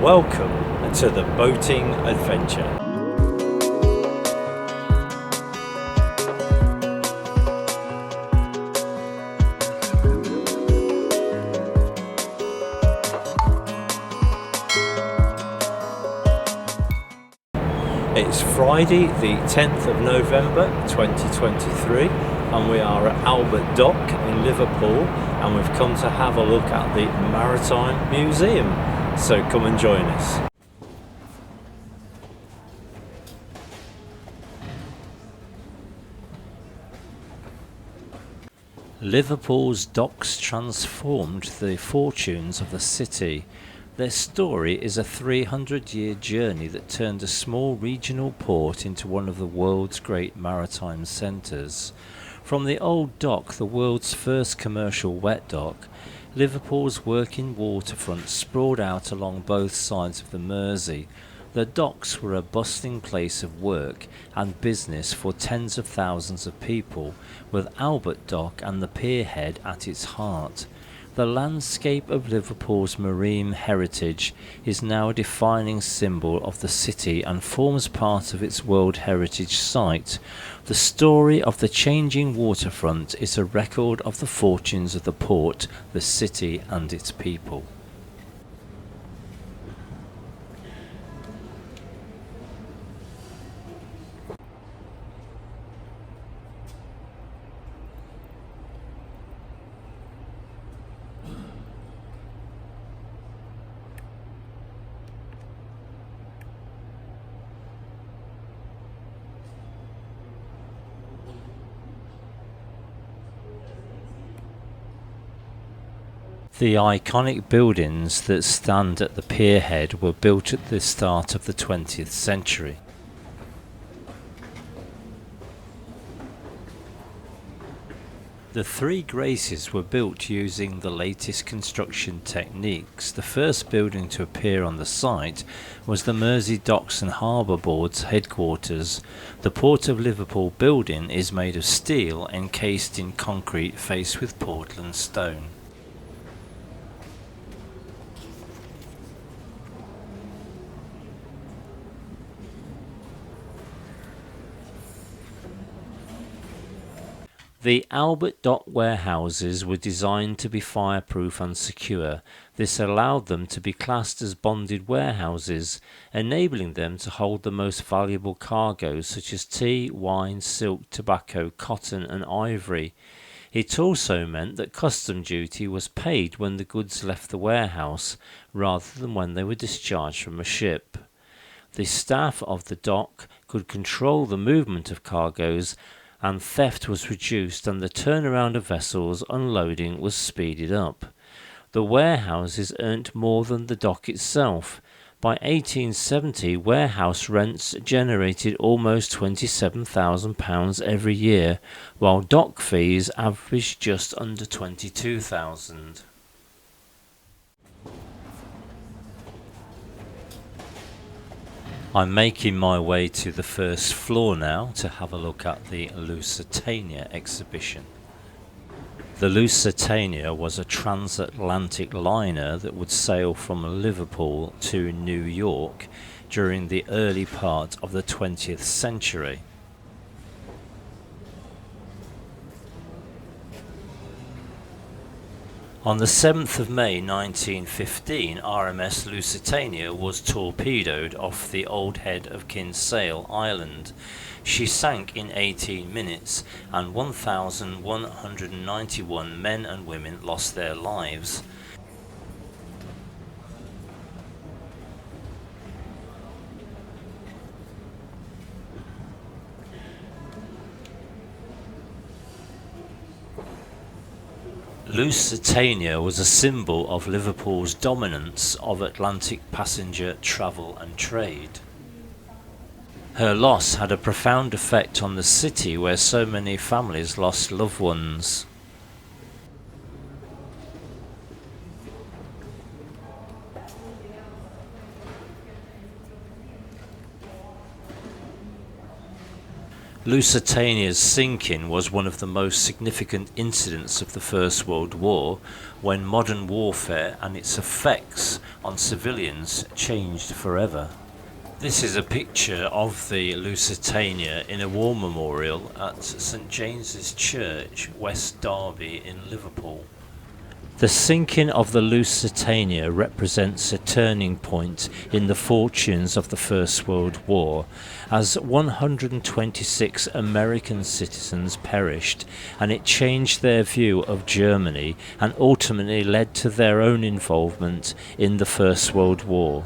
Welcome to the boating adventure. It's Friday the 10th of November 2023 and we are at Albert Dock in Liverpool and we've come to have a look at the Maritime Museum. So come and join us. Liverpool's docks transformed the fortunes of the city. Their story is a 300-year journey that turned a small regional port into one of the world's great maritime centres. From the old dock, the world's first commercial wet dock, Liverpool's working waterfront sprawled out along both sides of the Mersey. The docks were a bustling place of work and business for tens of thousands of people, with Albert Dock and the pierhead at its heart. The landscape of Liverpool's marine heritage is now a defining symbol of the city and forms part of its World Heritage Site. The story of the changing waterfront is a record of the fortunes of the port, the city and its people. The iconic buildings that stand at the pierhead were built at the start of the 20th century. The Three Graces were built using the latest construction techniques. The first building to appear on the site was the Mersey Docks and Harbour Board's headquarters. The Port of Liverpool building is made of steel encased in concrete faced with Portland stone. The Albert Dock warehouses were designed to be fireproof and secure. This allowed them to be classed as bonded warehouses, enabling them to hold the most valuable cargoes such as tea, wine, silk, tobacco, cotton and ivory. It also meant that custom duty was paid when the goods left the warehouse, rather than when they were discharged from a ship. The staff of the dock could control the movement of cargoes, and theft was reduced and the turnaround of vessels unloading was speeded up. The warehouses earned more than the dock itself. By 1870, warehouse rents generated almost £27,000 every year, while dock fees averaged just under £22,000. I'm making my way to the first floor now to have a look at the Lusitania exhibition. The Lusitania was a transatlantic liner that would sail from Liverpool to New York during the early part of the 20th century. On the 7th of May 1915, RMS Lusitania was torpedoed off the old head of Kinsale Island. She sank in 18 minutes and 1,191 men and women lost their lives. Lusitania was a symbol of Liverpool's dominance of Atlantic passenger travel and trade. Her loss had a profound effect on the city where so many families lost loved ones. Lusitania's sinking was one of the most significant incidents of the First World War, when modern warfare and its effects on civilians changed forever. This is a picture of the Lusitania in a war memorial at St James's Church, West Derby in Liverpool. The sinking of the Lusitania represents a turning point in the fortunes of the First World War, as 126 American citizens perished, and it changed their view of Germany and ultimately led to their own involvement in the First World War.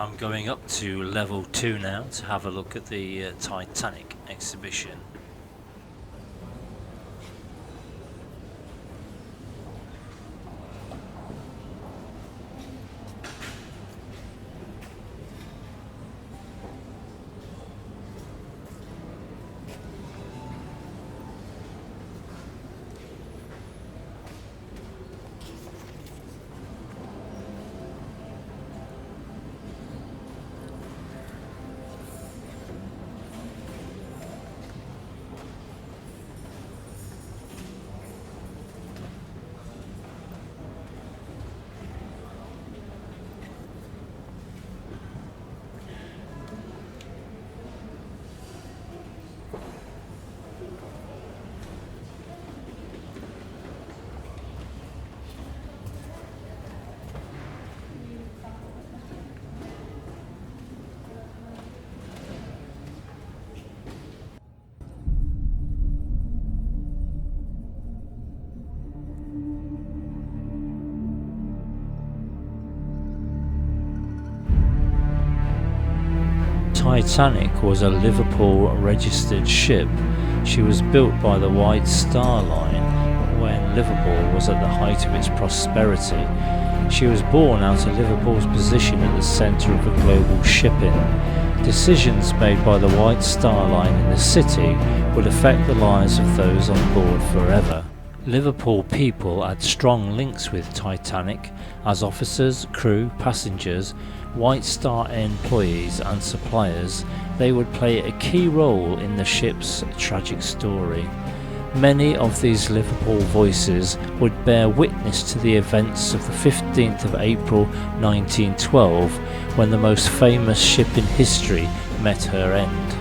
I'm going up to level 2 now to have a look at the Titanic exhibition. Titanic was a Liverpool registered ship. She was built by the White Star Line when Liverpool was at the height of its prosperity. She was born out of Liverpool's position at the centre of a global shipping. Decisions made by the White Star Line in the city would affect the lives of those on board forever. Liverpool people had strong links with Titanic as officers, crew, passengers, White Star employees and suppliers. They would play a key role in the ship's tragic story. Many of these Liverpool voices would bear witness to the events of the 15th of April 1912, when the most famous ship in history met her end.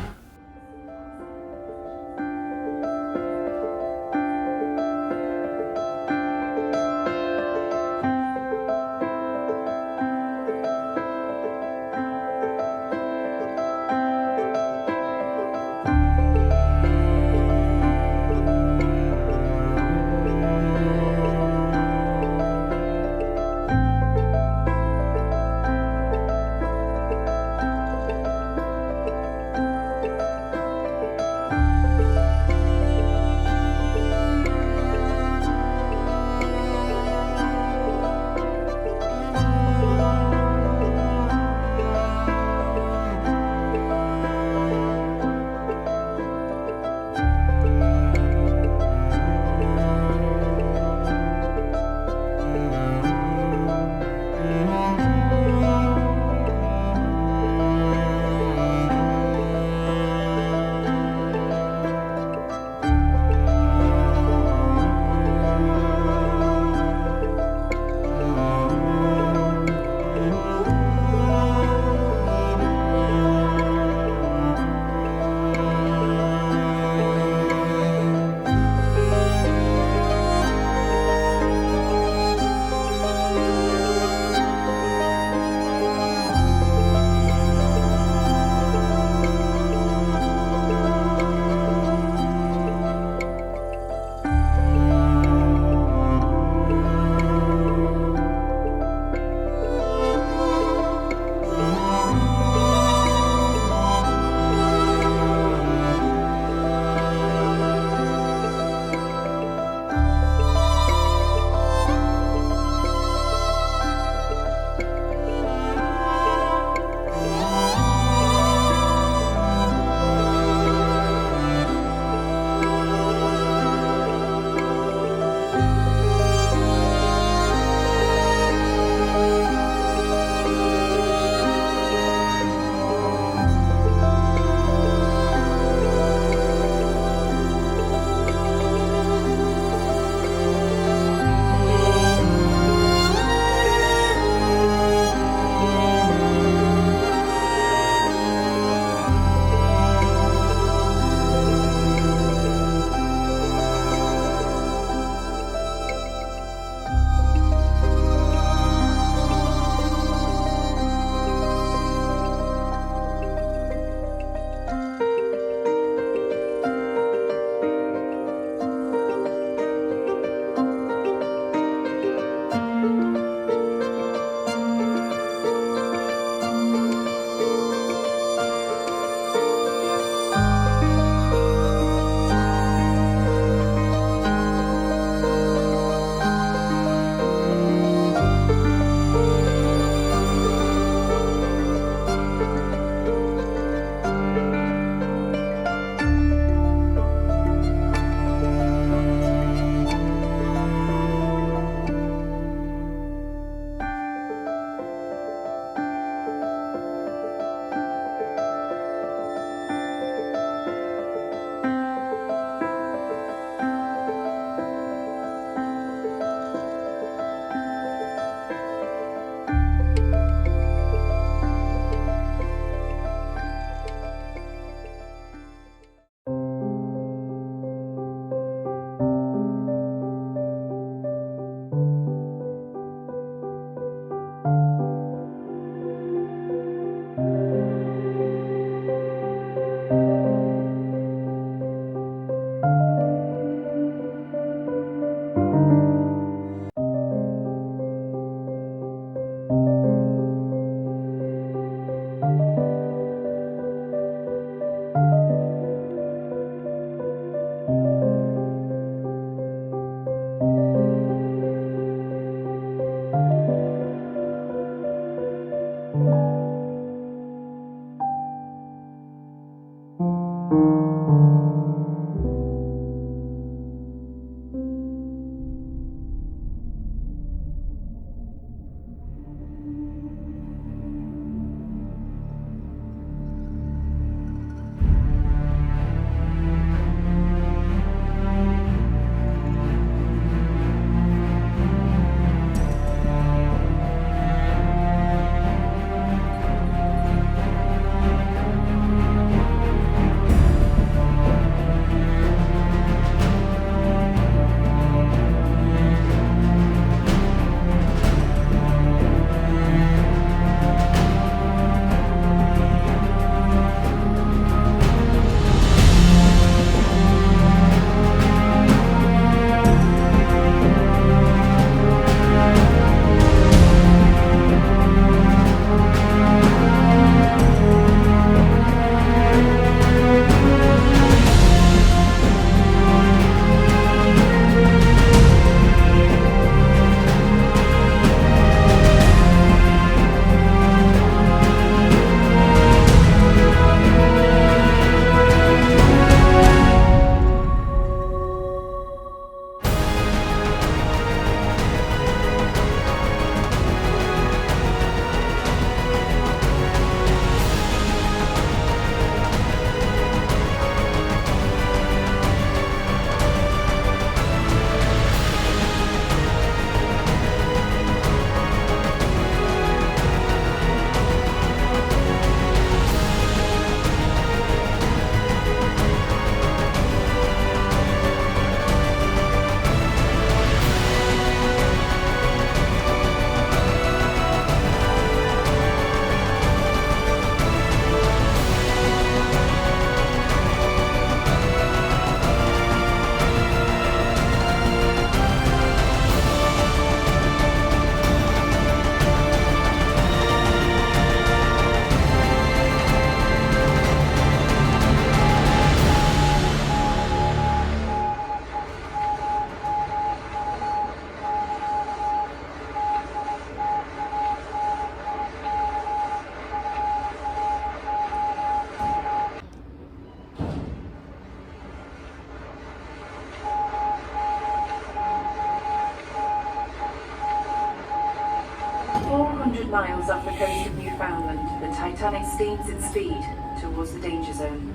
400 miles off the coast of Newfoundland, the Titanic steams in speed towards the danger zone.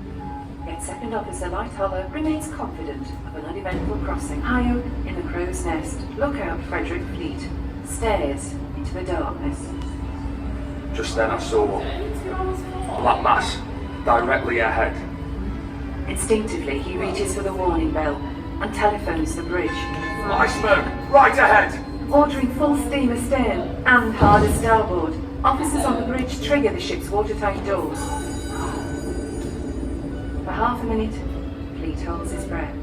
Yet Second Officer Light Hollow remains confident of an uneventful crossing. High up in the crow's nest, Lookout Frederick Fleet stares into the darkness. Just then I saw a black mass directly ahead. Instinctively, he reaches for the warning bell and telephones the bridge. Light smoke, right ahead! Ordering full steam astern and hard as starboard, officers on the bridge trigger the ship's watertight doors. For half a minute, Fleet holds his breath.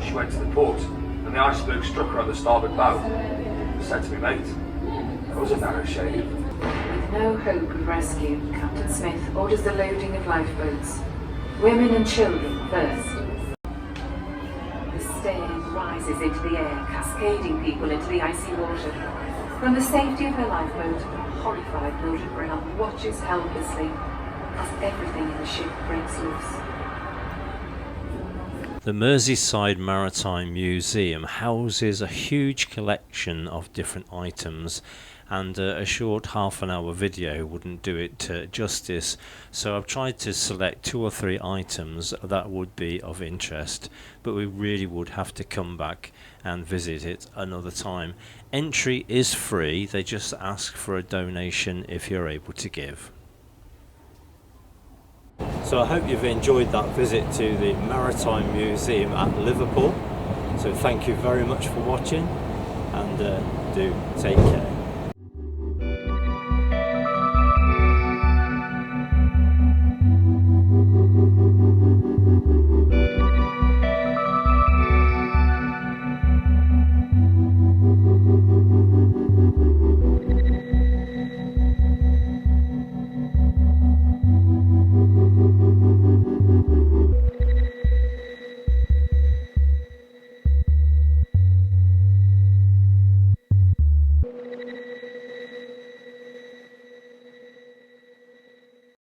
She went to the port, and the iceberg struck her on the starboard bow. Said to me, mate, that was a narrow shave. With no hope of rescue, Captain Smith orders the loading of lifeboats. Women and children first. The stern rises into the air, cascading people into the icy water. From the safety of her lifeboat, a horrified Mildred Brown watches helplessly as everything in the ship breaks loose. The Merseyside Maritime Museum houses a huge collection of different items, and a short half-an-hour video wouldn't do it justice, so I've tried to select 2 or 3 items that would be of interest, but we really would have to come back and visit it another time. Entry is free, they just ask for a donation if you're able to give. So I hope you've enjoyed that visit to the Maritime Museum at Liverpool. So thank you very much for watching, and do take care.